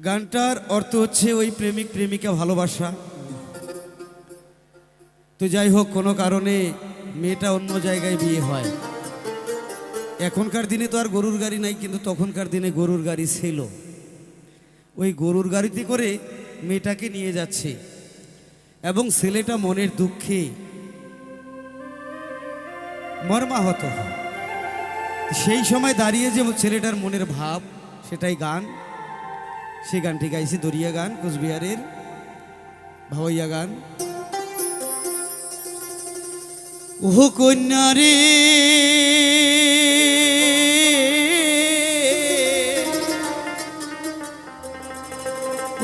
গানটার অর্থ হচ্ছে ওই প্রেমিক প্রেমিকা ভালোবাসা। তো যাই হোক, কোনো কারণে মেয়েটা অন্য জায়গায় বিয়ে হয়। এখনকার দিনে তো আর গরুর গাড়ি নাই, কিন্তু তখনকার দিনে গরুর গাড়ি ছিল। ওই গরুর গাড়িতে করে মেয়েটাকে নিয়ে যাচ্ছে এবং ছেলেটা মনের দুঃখে মর্মাহত হয়। সেই সময় দাঁড়িয়ে যে ছেলেটার মনের ভাব, সেটাই গান। সেই গানটি গাইছে দরিয়া গান, কোচবিহারের ভাওয়াইয়া গান। ও কন্যা রে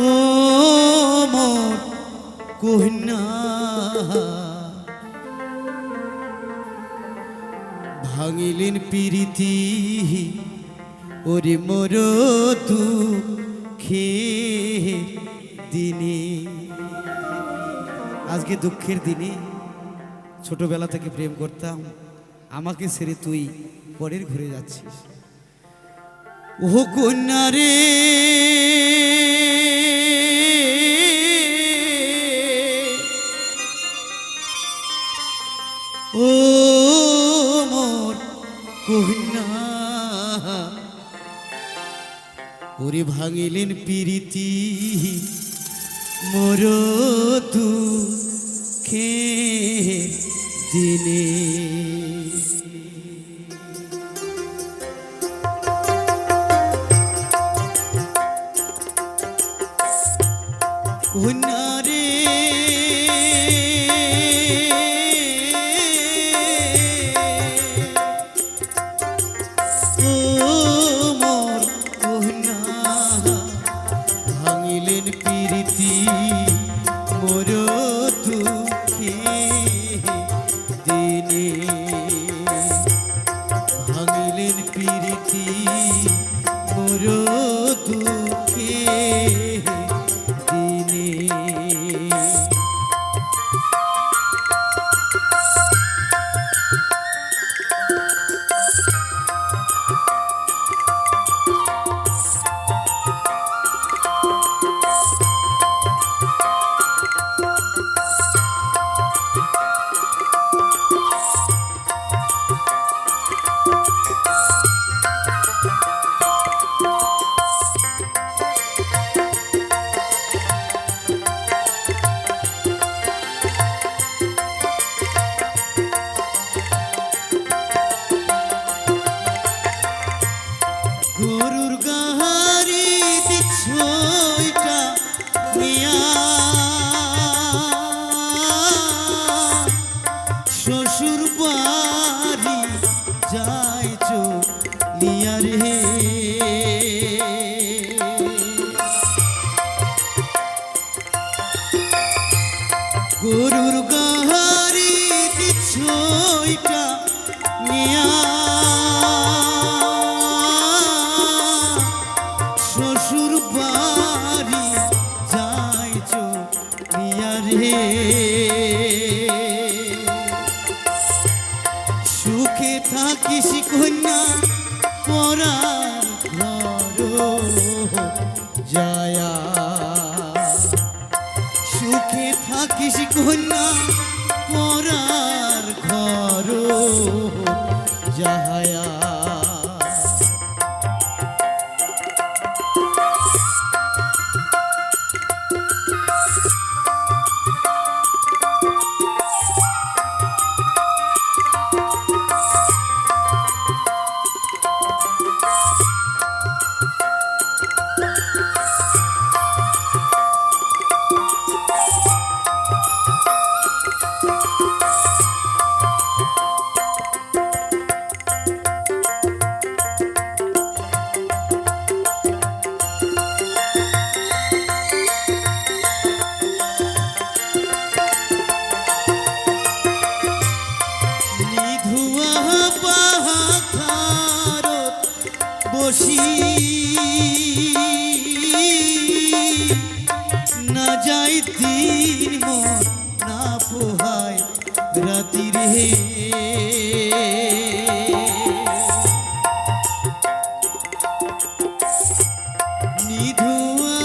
ও মোর কন্যা, ভাঙিলেন প্রীতি ওরে মোর দুঃখের দিনে। আজকে দুঃখের দিনে, ছোটবেলা থেকে প্রেম করতাম, আমাকে ছেড়ে তুই পরের ঘুরে যাচ্ছিস। ও কন্যা রে ও মোর কন্যা, ওরে ভাঙিলেন প্রীতি মোর দুঃখের দিনে। কন্যা রে ও মোর কন্যা, ভাঙিলেন প্রীতি মোর দুঃখের দিনে। ভাঙিলেন প্রীতি মোর দুঃখের দিনে। গরুর গাড়ি দিচ্ছইটা মিয়া, শ্বশুর বাড়ি যাইছ লিয়া রে। গরুর গাড়ি দিচ্ছইটা মিয়া, শ্বশুর বাড়ি যাইছ লিয়া রে। সুখে থাকিস কন্যা পরার ঘর যায়া, সুখে থাকিস কন্যা পরার ঘর যাহায়া। বসি না যাই দিন মন না পোহায় রাতি রে। নিধুয়া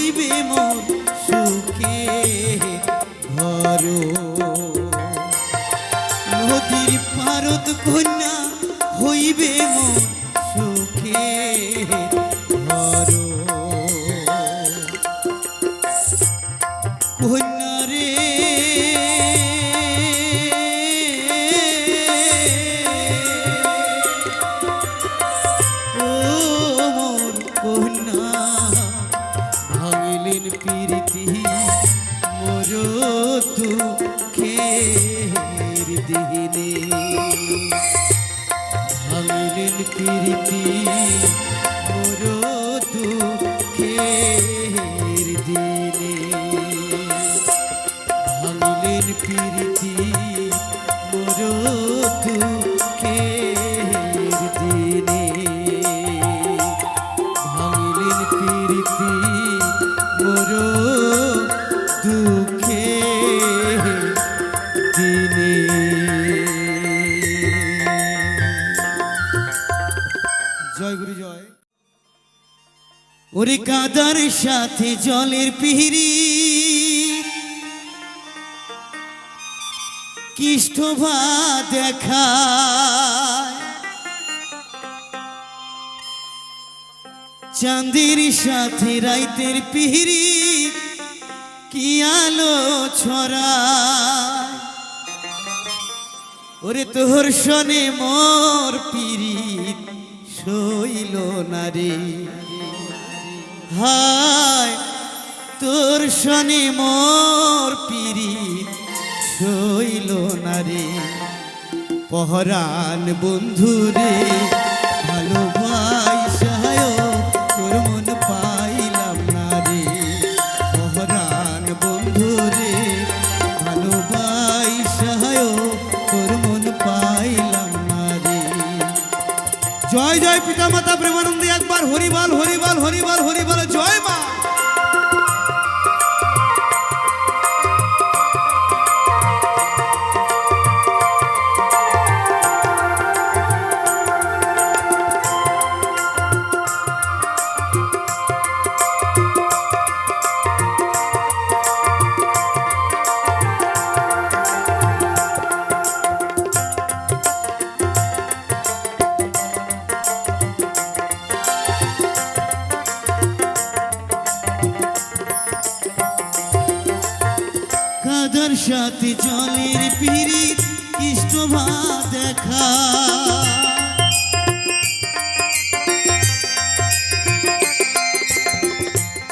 হইবে মোর সুখে ঘর নদীর পারত কন্যা হইবে মোর সুখে ঘর কন্যা রে ও মোর কন্যা ভাঙিলেন প্রীতি মোর দুঃখের দিনে ভাঙিলেন প্রীতি মোর দুঃখের দিনে ভাঙিলেন প্রীতি মোর দুঃখের দিনে ভাঙিলেন প্রীতি মোর দুঃখের দিনে জয় গুরু জয় ওরে কাদার সাথে জলের পিহিরি কিষ্ঠভা দেখা চাঁদের সাথে রাইতের পিহিরি কি আলো ছড়া ওরে তোর শনে মোর পিরিত সইল না রে হায় তোর শনে মোর পিরিত সইল না রে পহরান বন্ধু রে ভালোবাসায় তোর মন পাইলাম না রে পহরান বন্ধু রে ভালোবাসায় তোর মন পাইলাম না রে জয় জয় পিতা মাতা প্রেমানন্দে একবার হরিবল হরিবল হরিবল হরিবল জয় মা কাদার সাথে জলের পিরিত কিষ্ঠভা দেখা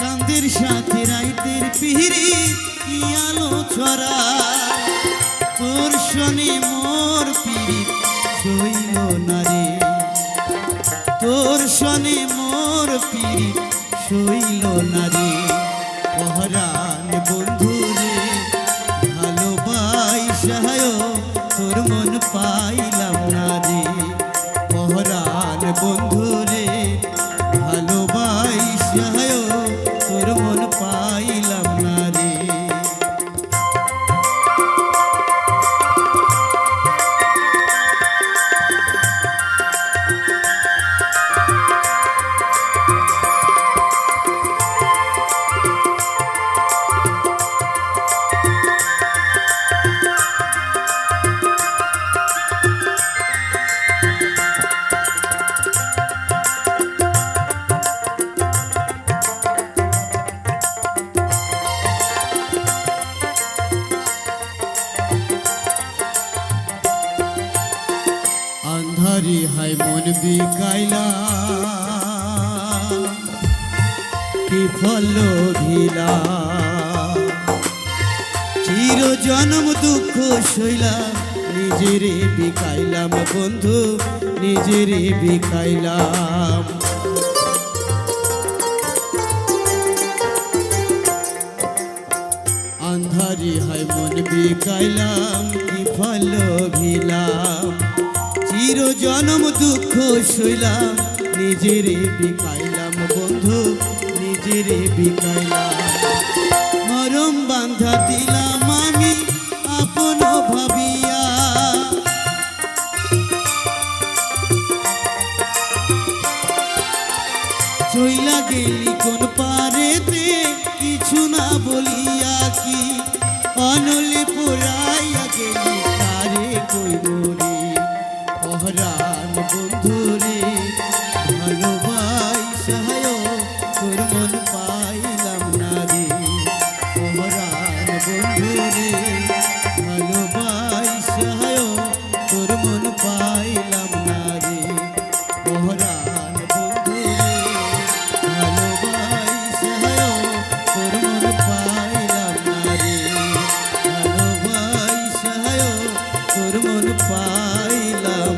চাঁদের সাথে রাইতের পিরিত কি আলো ছড়া তোর শনে মোর পিরিত সইল না রে তোর শনে মোর পিরিত সইল না রে পহরান বন্ধু রে ভালোবাসায় তোর মন পাইলাম না রে পহরান বন্ধু রে ভালোবাসায় তোর মন পাইলাম না রে আন্ধারি হায় মন বিকাইলা কি ফল ভিলা চির জন্ম দুঃখ সইলা নিজেরে বিকাইলাম বন্ধু নিজেরে বিকাইলাম আন্ধারি হায় মন বিকাইলাম কি ফল ভিলাম চির জন্ম দুঃখ সইলাম নিজেরে বিকাইলাম বন্ধু নিজেরে বিকাইলাম মরম বান্ধা দিলাম আমি আপন ভাবিয়া চইলা গেলি কোন পারেতে বলিয়া কি অনলে পুরাইয়া গেলি কারে কইব রে পহরান বন্ধু রে ভালোবাসায় তোর মন পাইলাম না রে পহরান বন্ধু রে ভালোবাসায় তোর মন পাইলাম না রে পহরান বন্ধু রে ভালোবাসায় তোর মন পাইলাম না রে ভালোবাসায় তোর মন পাইলাম